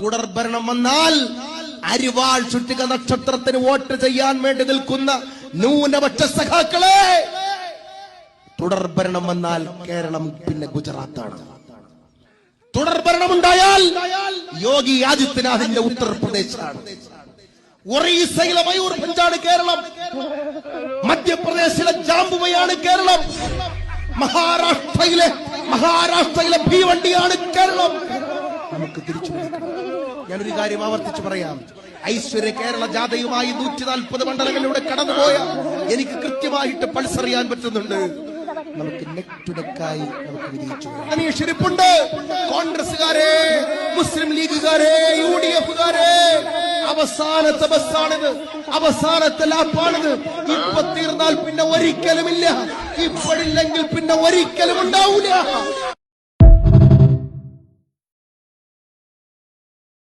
തുടർഭരണം വന്നാൽ അരിവാൾ ചുറ്റിക നക്ഷത്രത്തിന് വോട്ട് ചെയ്യാൻ വേണ്ടി നിൽക്കുന്ന ന്യൂനപക്ഷ സഖാക്കളെ, തുടർഭരണം വന്നാൽ കേരളം പിന്നെ ഗുജറാത്താണ്. തുടർഭരണമുണ്ടായാൽ യോഗി ആദിത്യനാഥിന്റെ ഉത്തർപ്രദേശാണ്. ഒറീസയിലെ മയൂർഭഞ്ചാണ് കേരളം. മധ്യപ്രദേശിലെ ജാംബുവയാണ് കേരളം. മഹാരാഷ്ട്രയിലെ ഭീവണ്ടിയാണ് കേരളം. നമുക്ക് തിരിച്ചു ഞാനൊരു കാര്യം ആവർത്തിച്ചു പറയാം. ഐശ്വര്യ കേരള ജാഥയുമായി 140 മണ്ഡലങ്ങളിലൂടെ കടന്നുപോയ എനിക്ക് കൃത്യമായിട്ട് പൾസറിയാൻ പറ്റുന്നുണ്ട്. നമുക്ക് നെക്ക് ടു നെക്കായി നമുക്ക് വിജയിച്ചു. അനീഷിരിപ്പുണ്ട്. കോൺഗ്രസുകാരെ, മുസ്ലിം ലീഗുകാരെ, UDF-കാരെ, അവസാനത്തെ ബസ്സാണിത്, അവസാനത്തെ ലാപ്പാണിത്. ഇപ്പൊ തീർന്നാൽ പിന്നെ ഒരിക്കലുമില്ല, ഇപ്പോഴില്ലെങ്കിൽ പിന്നെ ഒരിക്കലും ഉണ്ടാവൂല.